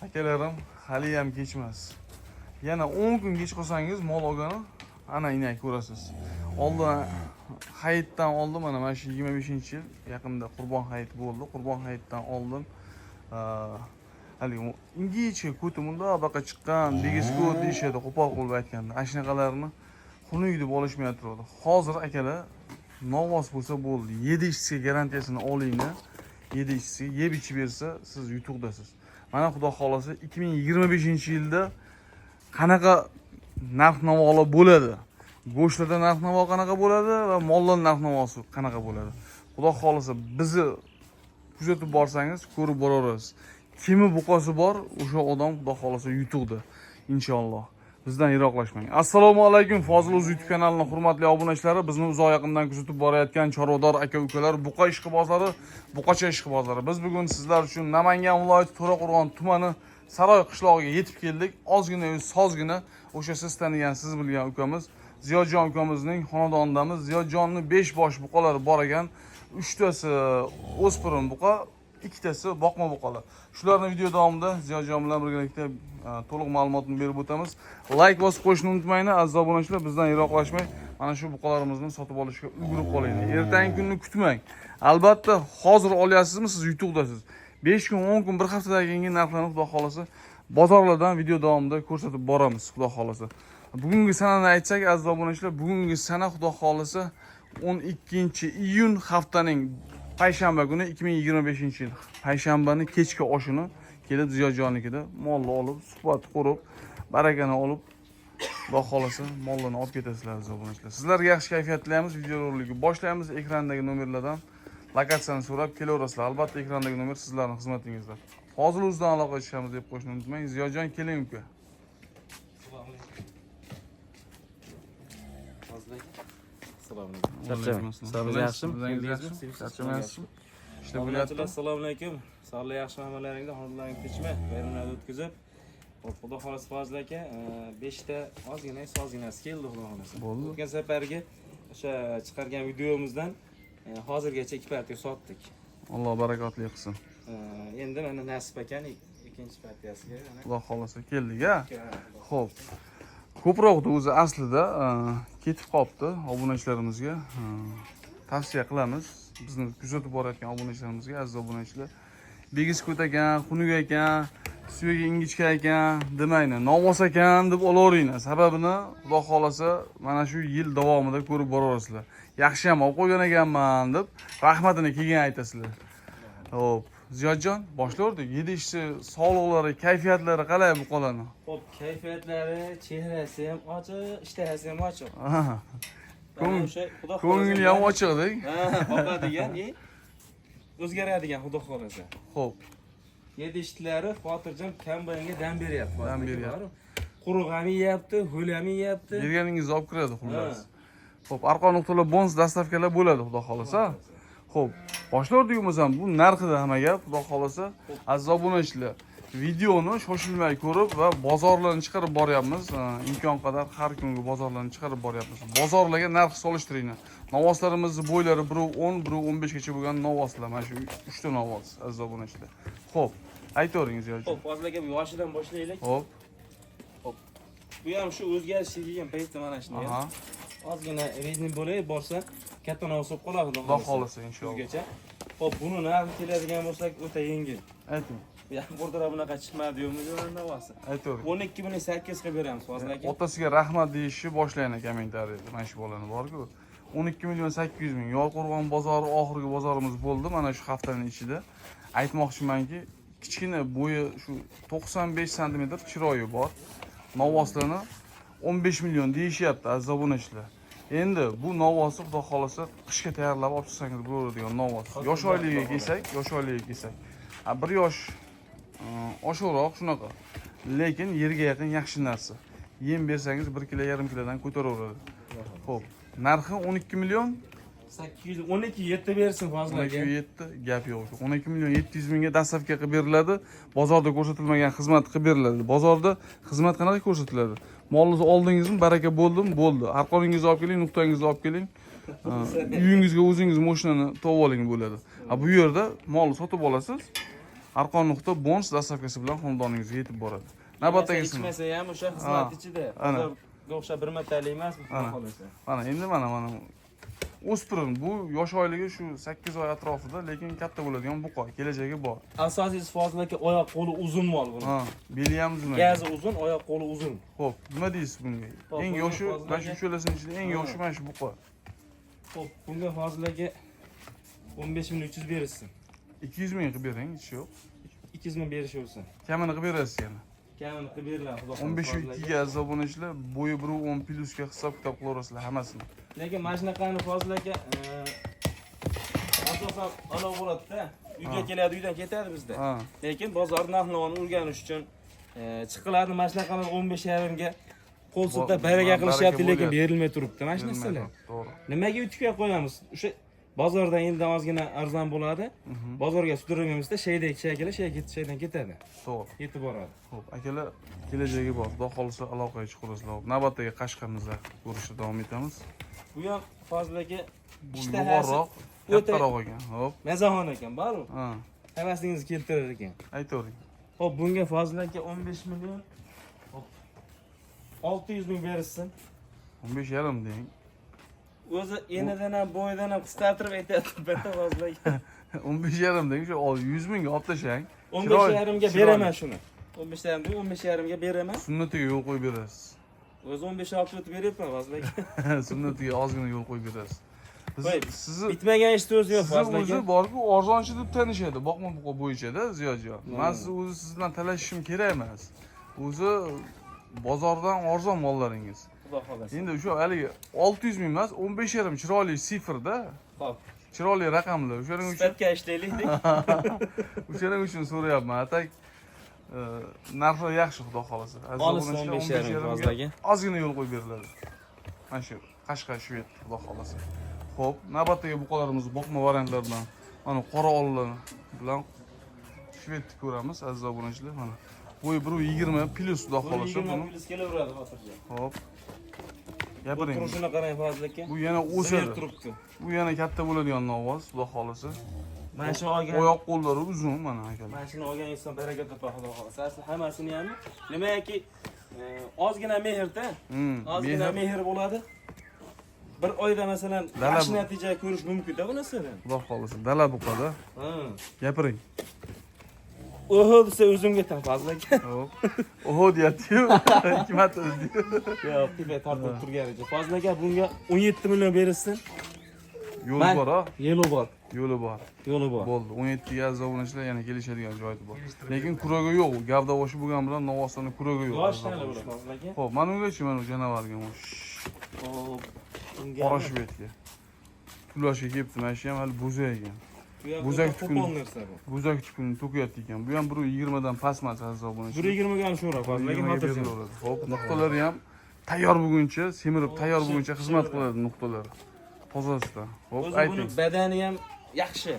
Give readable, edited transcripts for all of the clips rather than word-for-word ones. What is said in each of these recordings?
Akalarim, hali ham kechmas. Yana 10 kun kech qolsangiz mol olgani ana inak ko'rasiz. Oldin hayitdan oldin mana shu 25-yil yaqinda Qurbon hayiti bo'ldi. Qurbon hayitdan oldin hali ingichka ko'ti bunda baqa chiqqan, bigiz ko't deyishadi, qo'pol qilib aytganda. Ana shunaqalarni xunuk deb olishmay turadi. Hozir akalar novvos bo'lsa bo'ldi. 7 ishchi garantiyasini olinglar. 7 ishchi yeb ichib bersa siz yutuqdasiz. Mana xudo xolasa 2025-yilda qanaqa narx-navolar bo'ladi? Go'shtlarda narx-navo qanaqa bo'ladi va mollar narx-navosi qanaqa bo'ladi? Xudo xolasa bizni kuzatib borsangiz, ko'rib boraverasiz. Kimi buqosi bor, o'sha odam xudo xolasa yutuqda inshaalloh. Bizdan yiroqlashmang. Assalomu alaykum Fozil YouTube kanalining hurmatli obunachilari, bizni uzoq yaqindan kuzatib borayotgan chorvador aka-ukalar, buqa ishqibozlari, buqacha ishqibozlari. Biz bugun sizlar uchun Namangan viloyati To'raqo'rg'on tumani Saroy qishlog'iga yetib keldik. Ozgina sozgina o'sha siz tanigan, siz bilgan ukamiz Ziyodjon ukamizning xonadonidamiz. Ziyodjonning 5 bosh buqalari bor ekan. 3 tasi o'spirin buqa, 2 tasi boqma buqalar. Shularni video davomida Ziyodjon bilan birgalikda to'liq ma'lumotni berib o'tamiz. Like bosib qo'yishni unutmanglar, aziz obunachilar, bizdan yiroqlashmay, mana shu buqalarimizni sotib olishga ulgurib qolinglar. Ertangi kunni kutmang. Albatta, hozir olyapsizmi, siz yutuqdasiz. 5 kun, 10 kun, bir haftadan keyingi narxlarni xudo xolasa bozorlardan video davomida ko'rsatib boramiz, xudo xolasa. Bugungi sanani aytsak, aziz obunachilar, bugungi sana xudo xolasa 12-iyun haftaning payshanba kuni 2025-yil payshanbaning kechki oshini kelib Ziyodjonnikida molni olib, suhbat qurib, barakani olib, xudo xolasa mollarni olib ketasizlar aziz obunachilar. Sizlarga yaxshi kayfiyat tilaymiz. Video roligini boshlaymiz. Ekrandagi nomerlardan lokatsiyani so'rab kelaverasizlar. Albatta ekrandagi nomer sizlarning xizmatingizda. Hozir o'zidan aloqa qilishamiz deb qo'yishni unutmang. Ziyodjon, keling uka. Assalomu alaykum. Sog'lik yaxshimi? Charchamayapsizmi? Ishlar Assalomu bo'lyapti. Assalomu alaykum. Sog'lik yaxshi hammalaringizga xonadonlaringiz tinchmi? Bayramlarni o'tkazib, xudo xolasa Fozil aka 5 ta sozginasi keldi xudo xolasa. Bo'ldi. O'tgan safargi o'sha chiqargan videomizdan hozirgacha 2 partiya sotdik. Alloh barakotli qilsin. Endi mana nasib ekan ikkinchi partiyasiga Xudo xolasa keldik-a. Xo'p. Ko'proq o'zi aslida ketib qolibdi obunachilarimizga. Tavsiya qilamiz. Bizni kuzatib borayotgan obunachilarimizga, aziz obunachilar. Bigiz ko't ekan, xunuk ekan, suyaga ingichka ekan demayni, novvos ekan deb olaveringlar. Sababini xudo xolasa mana shu yil davomida ko'rib boraverasizlar. Yaxshi ham olib qo'ygan ekanman deb rahmatini keyin aytasizlar. Xo'p, Ziyodjon, boshlardik. 7 ishchi sog'liqlari, kayfiyatlari qalay buqalarni? Xo'p, kayfiyatlari, chehrasi ham ochiq, ishtahasi ham ochiq. Ko'ngli ham ochiqdek. Boqadigan, o'zgaradigan xudo xolasa. Xo'p. 7 ishchilari xotirjam kombaynga dam beryapti. Dam beryapti. Quruq ham yeyapti, ho'l ham yeyapti. Berganingizni olib kiradi xullas. Xo'p, arqon nuqtalar bonus dastavkalar bo'ladi xudo xolasa. Xo'p, boshlardik o'zim bu narxida hamma gap, xudo xolasa. Aziz obunachilar, videoni shoshilmay ko'rib va bozorlarni chiqarib boryapmiz. Imkon qadar har kungi bozorlarni chiqarib boryapmiz. Bozorlarga narx solishtiringlar. Novvoslarimizni bo'ylari 1.10, 1.15 gacha bo'lgan novvoslar. Mana shu 3 ta novvos, aziz obunachilar. Xo'p, aytaveringiz yo'q. Xo'p, hozir aka bu yoshidan boshlaylik. Xo'p. Bu ham shu o'zgarish kelgan paytda mana shunday. Aha. Ozgina rezin bo'lay, borsa katta novvos bo'lib qoladi Xudo xolasa inshaalloh. O'zgacha. Xo'p, buni narxi keladigan bo'lsak, o'ta yengil. Ayting. O'rtada bunaqa chiqmadi yo'qmi novvosi? Aytavering. 12.800 qilib beramiz hozir aka. Otasiga rahmat deyishni boshlaydi kommentariyada. Mana shu bolani bor-ku. 12.800.000 Yo'lqo'rg'on bozori oxirgi bozorimiz bo'ldi mana shu haftaning ichida. Aytmoqchimanki, kichkina bo'yi shu 95 sm chiroyi bor. Novvoslarni 15 million deyishyapti aziz obunachilar. Endi bu novvosi xudo xolasa qishga tayyorlab olib chiqsangiz bo'laveradigan novvos. Yosh oyligiga kelsak, 1 yosh oshiqroq shunaqa. Lekin yerga yaqin yaxshi narsa. Yem bersangiz 1,5 kg dan ko'taraveradi. Xo'p, narxi 12 million 812 7 bersin Fozil aka. 12.7 gap yo'q. 12 million 700 mingga dastavka qilib beriladi. Bozorda ko'rsatilmagan xizmat qilib beriladi. Bozorda xizmat qanaqa ko'rsatiladi? Molningizni oldingizmi, baraka bo'ldimi? Bo'ldi. Arqoningizni olib keling, nuqtangizni olib keling. Uyingizga o'zingiz mashinani topib oling bo'ladi. Bu yerda molni sotib olasiz. Arqon nuqta bonus dastavkasi bilan xonadoningizga yetib boradi. Navbatdagi sinov. ichmasa ham o'sha xizmat ichida. Bozorga o'xshab bir martalik emas, bu xohlasa. Mana endi mana o'spirin bu yosh oyligi shu 8 oy atrofida, lekin katta bo'ladigan buqa, kelajagi bor. Asosiysi Fozilaka oyoq qo'li uzun mol buni. Beli ham uzun. Gazi uzun, oyoq qo'li uzun. Xo'p, nima deysiz bunga? Eng yoshi, mana shu uchalasining ichida eng yoshi mana shu buqa. Xo'p, bunga Fozilaka 15.300 berishsin. 200 ming qilib bering, hech yo'q. 200 ming berish bo'lsin. Kamini qilib berasiz yana. Kamini qilib beriladi, xudo xohlasa. 15.2 ga aziz obunachilar, bo'yi 1.10 plyusga hisob kitob qilaverasizlar hammasini. Lekin mana shunaqani Fozilaka asosan ana bo'ladi-da. Uyga keladi, uydan ketadi bizda. Lekin bozor narx-navoni o'rganish uchun chiqiladi mana shunaqalar 15.5 ga qo'l siltab baraka qilishyapti, lekin berilmay turibdi mana shu narsalar. To'g'ri. Nimaga yutib qo'yamiz? O'sha bozordan endi ozgina arzon bo'ladi. Bozorga sudraymizda shaydek shakili shaydan ketadi. To'g'ri. Yetib boradi. Xo'p, akalar, kelajagi bor. Xudo xolisa aloqaga chiqurasizlar. Navbatdagi Qashqamizda ko'rishda davom etamiz. Bu ham Fozilaka yuqoriroq, kattaroq ekan. Xo'p. Mazaxon ekan, bor-ku. Havasingizni keltirar ekan. Aytavering. Xo'p, bunga Fozilaka 15 million. Xo'p. 600 ming berishsin. 15,5 deng. O'zi enidan ham bo'yidan ham qisqartirib aytyapti bitta Fozilaka. 15,5 deng, shu 100 mingga olib tashlang. 15,5 ga beraman shuni. 15,5 deb 15,5 ga beraman. Sunnatiga yo'l qo'yib berasiz. O'zi 15,6 o'tib beryapman Fozilaka. Sunnatiga ozgina yo'l qo'yib berasiz. Sizni bitmagan ishni o'zi yo'q Fozilaka. Sizni o'zi borku arzonchi deb tanishadi, boqma buqa bo'yicha-da, Ziyojon. Men o'zi siz bilan talashishim kerak emas. O'zi bozordan arzon mollaringiz. Xudo xolasa. Endi o'sha haligi 600 ming emas, 15,5 chiroyli sifrda. Xo'p. Chiroyli raqamlar. O'shaning uchun sifatga ishlaylik. O'shaning uchun so'rayapman. Atak narxi yaxshi, xudo xolasa. Olsin 15,5 Fozilaka. Ozgina yo'l qo'yib beriladi. Mana shu Qashqa shved, xudo xolasa. Xo'p, navbatdagi buqalarimiz boqma variantlaridan mana qora ollar bilan shvedni ko'ramiz, aziz obunachilar. Mana bo'yi 1.20 plus, xudo xolasa. 20 plus kelaveradi hozircha. Xo'p. Gapiring. Turishini qarang Fozilaka. Bu yana o'sadi. Turibdi. Bu yana katta bo'ladigan novoz, xudo xolasa. Mana shu olgan oyoq qo'llari uzun mana akalar. Mana shuni olgan inson baraka topadi, xudo xolasa. Asli hammasini ham nimaiki ozgina mehrda, ozgina mehr bo'ladi. Bir oyda masalan yaxshi natija ko'rish mumkin-da bu narsadan. Xudo xolasa, dala buqada. Gapiring. Oho desa o'zimga tan Fozilaka. Xo'p. Oho deyapti-yu. Ikki marta o'zdi. Yo'q, tipa tortib turganicha. Fozilaka bunga 17 million berishsin. Yo'li bor-a? Yo'li bor. Yo'li bor. Yo'li bor. Bo'ldi. 17 ga zavunachilar yana kelishadigan joyi bor. Lekin kuraga yo'q. Gavda boshi bo'lgan bilan novosani kuraga yo'q. Yoshdan bo'ladi Fozilaka. Xo'p, mana ungachi mana janavarga mo'sh. Xo'p. Qora shvedga. Pulashga kelibdi, mana shu ham hali bo'zak ekan. Bo'zak tukuni to'kayapti ekan. Bu ham 1.20 dan past emas, aziz obunachilar. 1.20 ga ham sho'ra Fozilaka xotirjam. Xo'p, nuqtalari ham tayyor bo'lguncha, semirib tayyor bo'lguncha xizmat qiladi nuqtalar. Tozasidan. Xo'p, ayting. Buni badani ham yaxshi.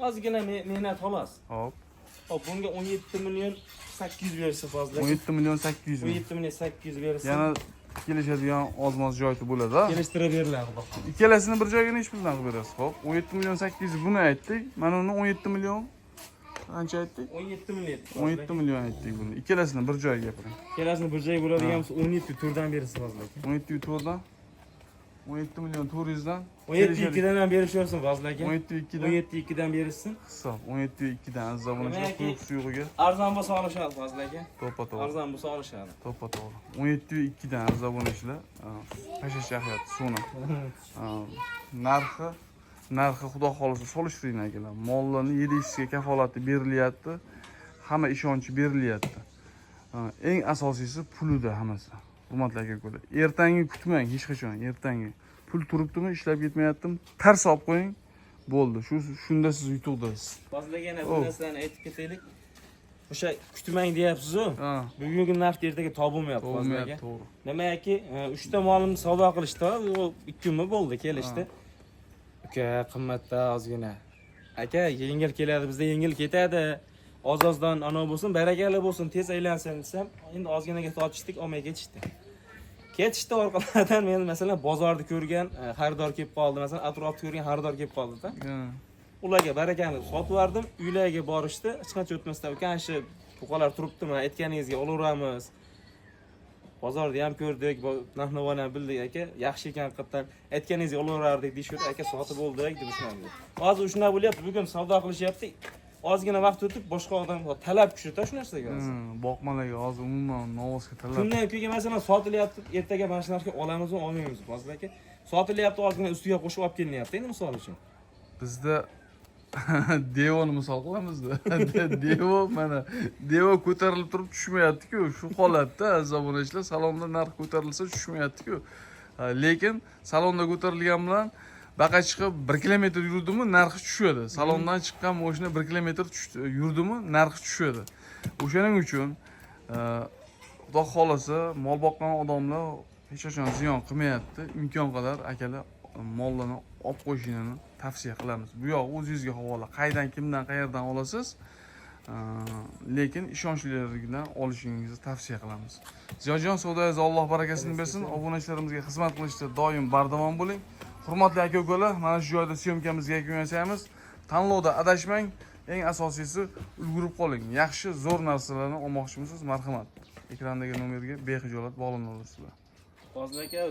Ozgina mehnat xolos. Hop. Hop, bunga 17 million 800 bersa Fozilaka. 17 million 800 ming. 17 million 800 bersa. Yana kelishadigan ozmoz joyi bo'ladi-a? Kelishtirib beriladi, xudo xolasa. Ikkalasini bir joyga necha puldan qilib berasiz? Xo'p, 17 million 800 buni aytdik. Mana uni 17 million qancha aytdik? 17 million. 17 million aytdik buni. Ikkalasini bir joyga gapiring. Ikkalasini bir joyga bo'ladigan bo'lsa 17 turdan berasiz Fozilaka. 17 to'rdan 17 million 400 dan 17 dan ham berishaversin Fozilaka. 17 dan 17 dan berilsin. hisob 17 dan aziz obunachilar, quyuq suyug'iga arzon bo'lsa olishadi Fozilaka. to'ppa-to'g'ri. Arzon bo'lsa olishadi. To'ppa-to'g'ri. 17 dan aziz obunachilar, pashash yaqyapti suvni. Narxi xudo xolisa solishtiring akalar. Mollarni yedishiga kafolati berilyapti. Hamma ishonchi berilyapti. Eng asosiysi pulida hammasi. Hurmatli aka-ukalar, ertangi kutmang hech qachon, ertangi. Pul turibdimi, ishlab ketmayaptimi? Tars olib qo'ying. Bo'ldi. Shunda siz yutuqdasiz. Fozilaka yana bir narsani aytib ketaylik. O'sha kutmang deyapsiz-ku. Bugungi narx ertaga topilmayapti Fozilaka. To'g'ri. Nimaiki, 3 ta molimni savdo qilishdi, u 2 kun bo'ldi kelishdi. Uka, qimmatda ozgina. Aka, yengil keladi, bizda yengil ketadi. Oz-ozdan ana bo'lsin, barakali bo'lsin, tez aylansin desam, endi ozginaga tortishdik, olmay ketishdi. Ketishdi orqalardan men masalan bozorda ko'rgan xaridor kelib qoldi, masalan atrofda ko'rgan xaridor kelib qoldi-da. Ularga barakani sotib yubordim. Uylariga borishdi. Hech qancha o'tmasdan "Uka, shu buqalar turibdimi? Aytganingizga olaveramiz." Bozorda ham ko'rdik, narx-navoni ham bildik aka. Yaxshi ekan haqiqatan. Aytganingizga olaverardik deyishdi. Aka sotib oldik deb ishonadi. Hozir shunaqa bo'lyapti. Bugun savdo qilishyapti. Ozgina vaqt o'tib boshqa odam talab kuchli-da shu narsaga hozir. Boqmalarga hozir umuman novosga talab. Kundan kunga masalan sotilyapti, ertaga mana shu narxga olamizmi, olmaymizmi? Hozir aka sotilyapti, ozgina ustiga qo'shib olib kelinyapti. Endi misol uchun. Bizda devoni misol qilamizda. Devo mana devo ko'tarilib turib tushmayapti-ku, shu holatda azobonachilar salonda narx ko'tarilsa tushmayapti-ku. Lekin salonda ko'tarilgan bilan baqa chiqib 1 kilometr yurdimi narxi tushadi. Salondan chiqqan mashina 1 kilometr yurdimi narxi tushadi. O'shaning uchun Xudo xolasa mol boqqan odamlar hech qachon ziyon qilmayapti. Imkon qadar akalar mollarni olib qo'yishingni tavsiya qilamiz. Bu yoq o'zingizga havola. Qaydan, kimdan, qayerdan olasiz? Lekin ishonchlilardan olishingizni tavsiya qilamiz. Ziyojon savdoyingiz Alloh barakasini bersin. Obunachilarimizga xizmat qilishda doim bardavom bo'ling. Hurmatli aka-ukalar, mana shu joyda syomkamizga yakun yasaymiz. Tanlovda adashmang. Eng asosiysi ulgurib qoling. Yaxshi, zo'r narsalarni olmoqchimisiz? Marhamat. Ekrandagi nomerga bexijolat bog'lanaverasizlar. Hozir aka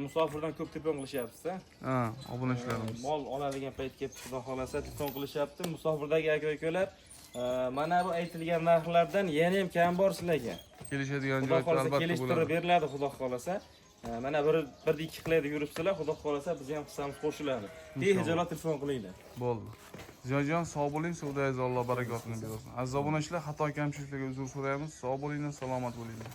musofirdan ko'p telefon qilishyapti-da. Obunachilarimiz. Mol oladigan payt kelib xudo xolasa telefon qilishyapti. Musofirdagi aka-ukalar mana bu aytilgan narxlardan yana ham kam bor sizlarga. Kelishadigan Xudo joylar xolasa albatta kelishtirib bo'ladi. beriladi, xudo xolasa. Mana birda ikki qilaydi yuribsizlar, xudo xolasa biz ham qilsamiz qo'shiladi. Behijolat telefon qilinglar. Bo'ldi. Ziyojon sog' bo'ling, savdoyingiz Alloh barakotini bersin. Aziz obunachilar, xato kamchiliklarga uzr so'raymiz. Sog' bo'linglar, salomat bo'linglar.